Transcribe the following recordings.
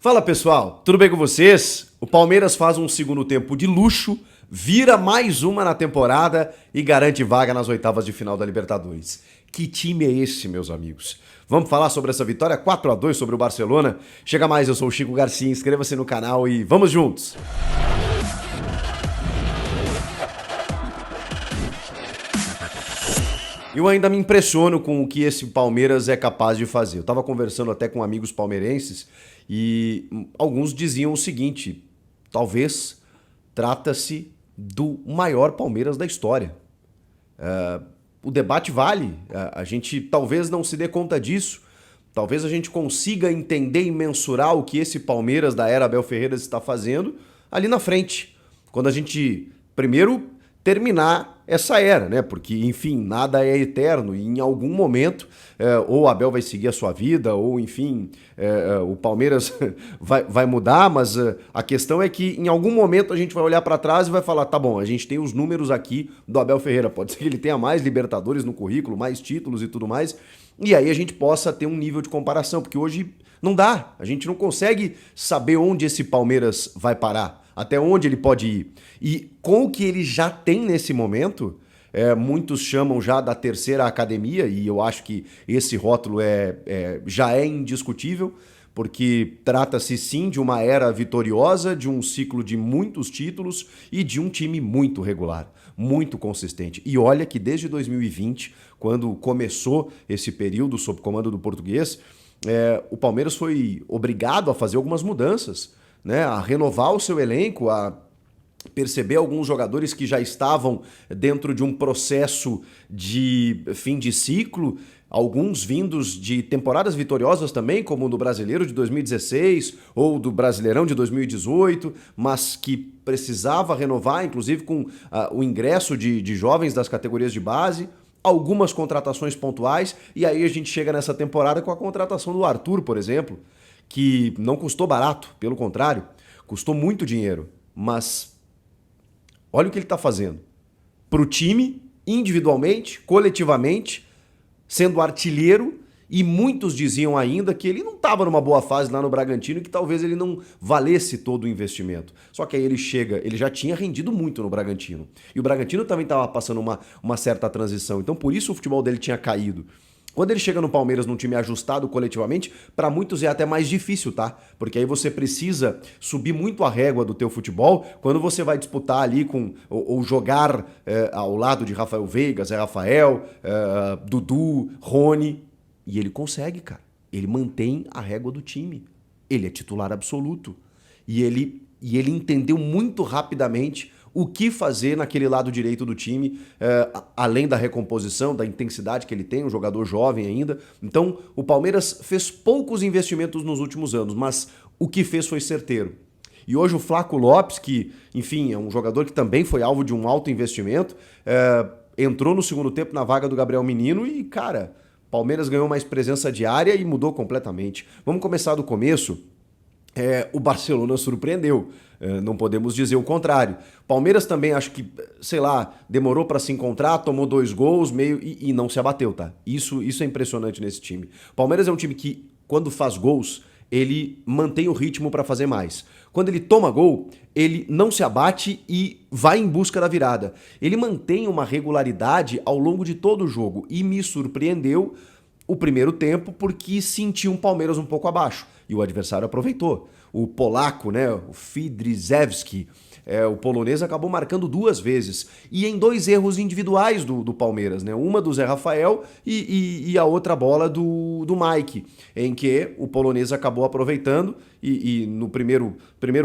Fala pessoal, tudo bem com vocês? O Palmeiras faz um segundo tempo de luxo, vira mais uma na temporada e garante vaga nas oitavas de final da Libertadores. Que time é esse, meus amigos? Vamos falar sobre essa vitória 4-2 sobre o Barcelona? Chega mais, eu sou o Chico Garcia, inscreva-se no canal e vamos juntos! Eu ainda me impressiono com o que esse Palmeiras é capaz de fazer. Eu estava conversando até com amigos palmeirenses e alguns diziam o seguinte: talvez trata-se do maior Palmeiras da história. O debate vale, a gente talvez não se dê conta disso, talvez a gente consiga entender e mensurar o que esse Palmeiras da era Abel Ferreira está fazendo ali na frente, quando a gente primeiro terminar essa era, né? Porque, enfim, nada é eterno e em algum momento ou o Abel vai seguir a sua vida ou, enfim, o Palmeiras vai mudar, mas a questão é que em algum momento a gente vai olhar para trás e vai falar, tá bom, a gente tem os números aqui do Abel Ferreira, pode ser que ele tenha mais Libertadores no currículo, mais títulos e tudo mais, e aí a gente possa ter um nível de comparação, porque hoje não dá, a gente não consegue saber onde esse Palmeiras vai parar, até onde ele pode ir. E com o que ele já tem nesse momento, muitos chamam já da terceira academia, e eu acho que esse rótulo já é indiscutível, porque trata-se sim de uma era vitoriosa, de um ciclo de muitos títulos e de um time muito regular, muito consistente. E olha que desde 2020, quando começou esse período sob comando do português, o Palmeiras foi obrigado a fazer algumas mudanças, né, a renovar o seu elenco, a perceber alguns jogadores que já estavam dentro de um processo de fim de ciclo, alguns vindos de temporadas vitoriosas também, como no Brasileiro de 2016 ou do Brasileirão de 2018, mas que precisava renovar, inclusive com o ingresso de jovens das categorias de base, algumas contratações pontuais, e aí a gente chega nessa temporada com a contratação do Arthur, por exemplo, que não custou barato, pelo contrário, custou muito dinheiro, mas olha o que ele está fazendo. Para o time, individualmente, coletivamente, sendo artilheiro, e muitos diziam ainda que ele não estava numa boa fase lá no Bragantino e que talvez ele não valesse todo o investimento. Só que aí ele chega, ele já tinha rendido muito no Bragantino. E o Bragantino também estava passando uma certa transição, então por isso o futebol dele tinha caído. Quando ele chega no Palmeiras num time ajustado coletivamente, para muitos é até mais difícil, tá? Porque aí você precisa subir muito a régua do teu futebol quando você vai disputar ali ou jogar ao lado de Rafael Veiga, Zé Rafael, Dudu, Rony. E ele consegue, cara. Ele mantém a régua do time. Ele é titular absoluto. E ele entendeu muito rapidamente o que fazer naquele lado direito do time, além da recomposição, da intensidade que ele tem, um jogador jovem ainda. Então, o Palmeiras fez poucos investimentos nos últimos anos, mas o que fez foi certeiro. E hoje o Flaco Lopes, que, enfim, é um jogador que também foi alvo de um alto investimento, entrou no segundo tempo na vaga do Gabriel Menino e, cara, Palmeiras ganhou mais presença diária e mudou completamente. Vamos começar do começo. O Barcelona surpreendeu, não podemos dizer o contrário. Palmeiras também acho que, sei lá, demorou para se encontrar, tomou 2 gols meio e não se abateu, tá? Isso é impressionante nesse time. Palmeiras é um time que, quando faz gols, ele mantém o ritmo para fazer mais. Quando ele toma gol, ele não se abate e vai em busca da virada. Ele mantém uma regularidade ao longo de todo o jogo e me surpreendeu o primeiro tempo porque sentiu um Palmeiras um pouco abaixo e o adversário aproveitou. O polaco, né, o Fidrzewski, o polonês acabou marcando 2 vezes e em 2 erros individuais do Palmeiras, né? Uma do Zé Rafael e a outra bola do Mike, em que o polonês acabou aproveitando e no primeiro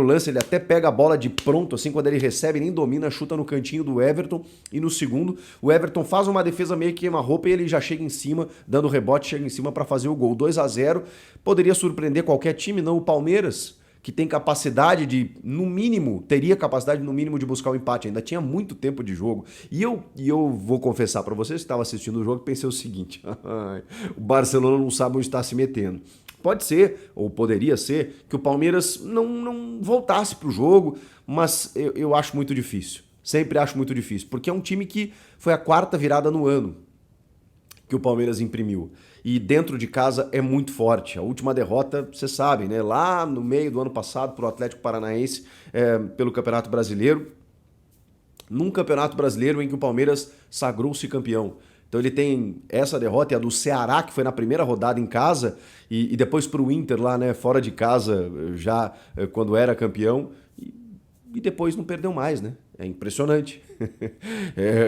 lance ele até pega a bola de pronto, assim, quando ele recebe, nem domina, chuta no cantinho do Everton, e no segundo o Everton faz uma defesa meio que queima-roupa e ele já chega em cima, dando rebote, chega em cima para fazer o gol. 2-0, poderia surpreender qualquer time, não o Palmeiras, que tem capacidade de, no mínimo, teria capacidade no mínimo de buscar o empate, ainda tinha muito tempo de jogo. E eu vou confessar para vocês que estavam assistindo o jogo, pensei o seguinte: o Barcelona não sabe onde está se metendo. Pode ser, ou poderia ser, que o Palmeiras não voltasse para o jogo, mas eu acho muito difícil. Sempre acho muito difícil, porque é um time que foi a 4ª virada no ano que o Palmeiras imprimiu. e dentro de casa é muito forte. A última derrota, vocês sabem, né? Lá no meio do ano passado para o Atlético Paranaense pelo Campeonato Brasileiro, num Campeonato Brasileiro em que o Palmeiras sagrou-se campeão. Então ele tem essa derrota e a do Ceará, que foi na primeira rodada em casa, e depois para o Inter lá, né, fora de casa, já quando era campeão, e depois não perdeu mais, né? É impressionante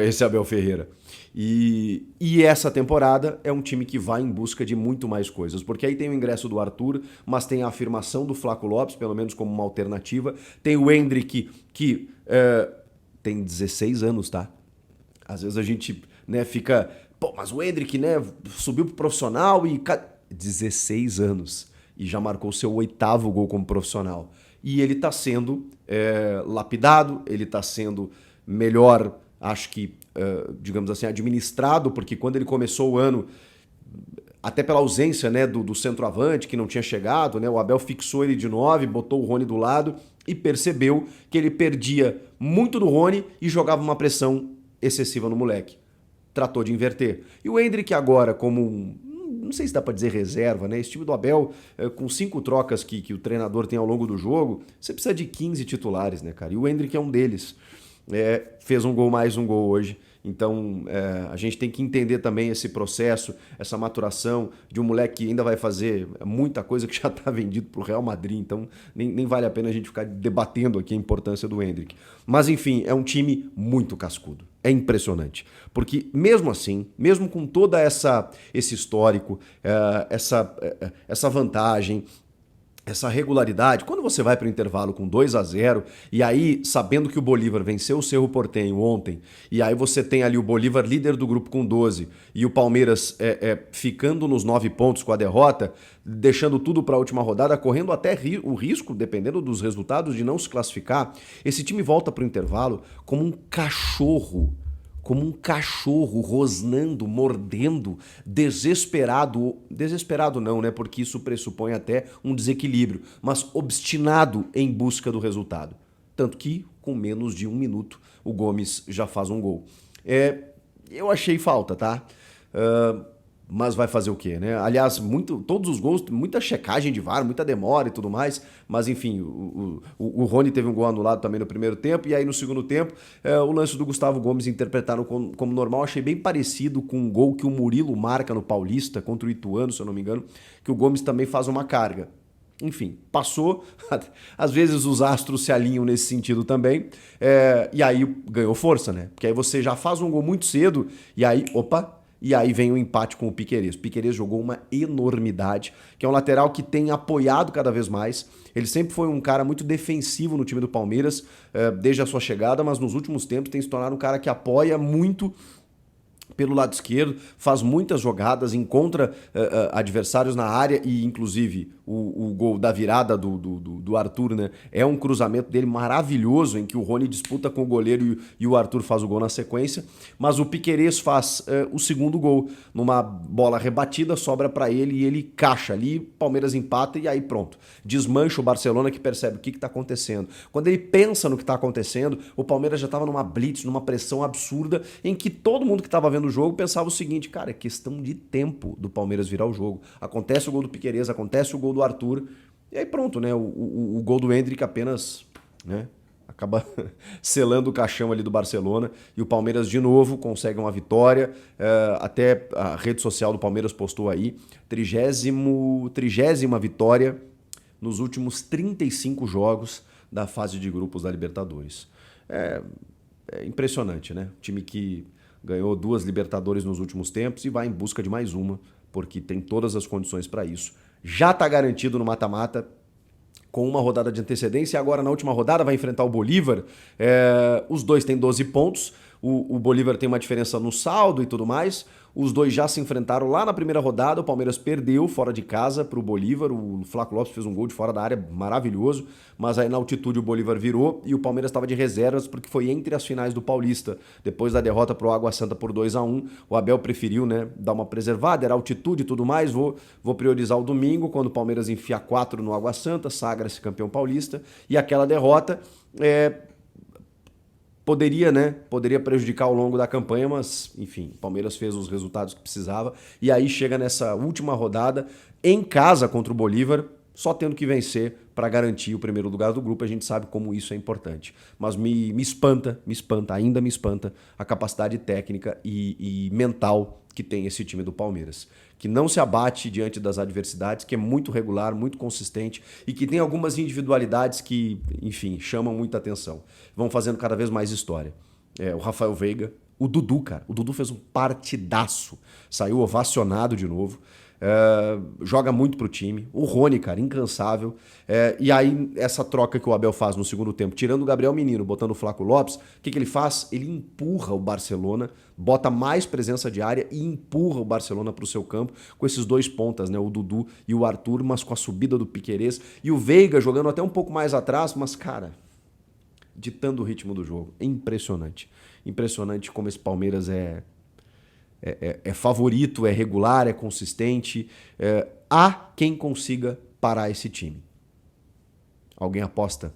esse Abel Ferreira. E essa temporada é um time que vai em busca de muito mais coisas, porque aí tem o ingresso do Arthur, mas tem a afirmação do Flaco Lopes, pelo menos como uma alternativa, tem o Endrick, que tem 16 anos, tá? Às vezes a gente, né, fica... Pô, mas o Endrick, né, subiu pro profissional e... 16 anos. E já marcou seu 8º gol como profissional. E ele tá sendo lapidado, ele tá sendo melhor, acho que, digamos assim, administrado, porque quando ele começou o ano, até pela ausência, né, do centroavante, que não tinha chegado, né, o Abel fixou ele de 9, botou o Rony do lado e percebeu que ele perdia muito do Rony e jogava uma pressão excessiva no moleque. Tratou de inverter. E o Endrick agora, como não sei se dá pra dizer reserva, né? Esse time do Abel, com 5 trocas que o treinador tem ao longo do jogo, você precisa de 15 titulares, né, cara? E o Endrick é um deles. Fez um gol mais um gol hoje. Então, a gente tem que entender também esse processo, essa maturação de um moleque que ainda vai fazer muita coisa que já está vendido para o Real Madrid. Então, nem vale a pena a gente ficar debatendo aqui a importância do Endrick. Mas, enfim, é um time muito cascudo. É impressionante. Porque, mesmo assim, mesmo com toda esse histórico, essa vantagem, essa regularidade, quando você vai para o intervalo com 2-0 e aí, sabendo que o Bolívar venceu o Cerro Porteño ontem, e aí você tem ali o Bolívar líder do grupo com 12 e o Palmeiras ficando nos 9 pontos com a derrota, deixando tudo para a última rodada, correndo até o risco, dependendo dos resultados, de não se classificar, esse time volta para o intervalo como um cachorro rosnando, mordendo, desesperado. Desesperado não, né? Porque isso pressupõe até um desequilíbrio, mas obstinado em busca do resultado. Tanto que, com menos de 1 minuto, o Gomes já faz um gol. Eu achei falta, tá? Mas vai fazer o quê, né? Aliás, todos os gols, muita checagem de VAR, muita demora e tudo mais, mas enfim, o Rony teve um gol anulado também no primeiro tempo, e aí no segundo tempo, o lance do Gustavo Gomes interpretado como normal, achei bem parecido com um gol que o Murilo marca no Paulista, contra o Ituano, se eu não me engano, que o Gomes também faz uma carga. Enfim, passou, às vezes os astros se alinham nesse sentido também, e aí ganhou força, né? Porque aí você já faz um gol muito cedo, e aí, opa... E aí vem o empate com o Piquerez. O Piquerez jogou uma enormidade, que é um lateral que tem apoiado cada vez mais. Ele sempre foi um cara muito defensivo no time do Palmeiras, desde a sua chegada, mas nos últimos tempos tem se tornado um cara que apoia muito pelo lado esquerdo, faz muitas jogadas, encontra adversários na área e, inclusive, o gol da virada do Arthur, né? É um cruzamento dele maravilhoso, em que o Rony disputa com o goleiro e o Arthur faz o gol na sequência, mas o Piquerez faz o segundo gol, numa bola rebatida, sobra para ele e ele caixa ali, Palmeiras empata e aí pronto. Desmancha o Barcelona, que percebe o que está acontecendo. Quando ele pensa no que está acontecendo, o Palmeiras já estava numa blitz, numa pressão absurda, em que todo mundo que estava vendo o jogo pensava o seguinte, cara, é questão de tempo do Palmeiras virar o jogo. Acontece o gol do Piquerez, acontece o gol do Arthur, e aí pronto, né? O gol do Endrick apenas, né, acaba selando o caixão ali do Barcelona, e o Palmeiras de novo consegue uma vitória. Até a rede social do Palmeiras postou aí, 30ª vitória nos últimos 35 jogos da fase de grupos da Libertadores. É impressionante, né? Time que ganhou 2 Libertadores nos últimos tempos e vai em busca de mais uma, porque tem todas as condições para isso. Já está garantido no mata-mata, com uma rodada de antecedência, e agora na última rodada vai enfrentar o Bolívar. Os dois têm 12 pontos, o Bolívar tem uma diferença no saldo e tudo mais. Os dois já se enfrentaram lá na primeira rodada, o Palmeiras perdeu fora de casa para o Bolívar, o Flaco Lopes fez um gol de fora da área maravilhoso, mas aí na altitude o Bolívar virou e o Palmeiras estava de reservas porque foi entre as finais do Paulista. Depois da derrota para o Água Santa por 2-1, o Abel preferiu, né, dar uma preservada, era altitude e tudo mais, vou priorizar o domingo, quando o Palmeiras enfia 4 no Água Santa, sagra-se campeão paulista, e aquela derrota Poderia, né? Poderia prejudicar ao longo da campanha, mas, enfim, o Palmeiras fez os resultados que precisava. E aí chega nessa última rodada, em casa contra o Bolívar, só tendo que vencer para garantir o primeiro lugar do grupo. A gente sabe como isso é importante. Mas me espanta, ainda me espanta a capacidade técnica e mental que tem esse time do Palmeiras. Que não se abate diante das adversidades, que é muito regular, muito consistente e que tem algumas individualidades que, enfim, chamam muita atenção. Vão fazendo cada vez mais história. O Rafael Veiga, o Dudu, cara. O Dudu fez um partidaço. Saiu ovacionado de novo. Joga muito pro time. O Rony, cara, incansável. E aí, essa troca que o Abel faz no segundo tempo, tirando o Gabriel Menino, botando o Flaco Lopes, o que ele faz? Ele empurra o Barcelona, bota mais presença de área e empurra o Barcelona pro seu campo com esses dois pontas, né? O Dudu e o Arthur, mas com a subida do Piquerez. E o Veiga jogando até um pouco mais atrás, mas, cara, ditando o ritmo do jogo. É impressionante. Impressionante como esse Palmeiras é favorito, é regular, é consistente. Há quem consiga parar esse time. Alguém aposta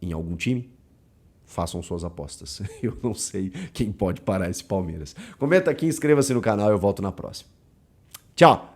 em algum time? Façam suas apostas. Eu não sei quem pode parar esse Palmeiras. Comenta aqui, inscreva-se no canal e eu volto na próxima. Tchau!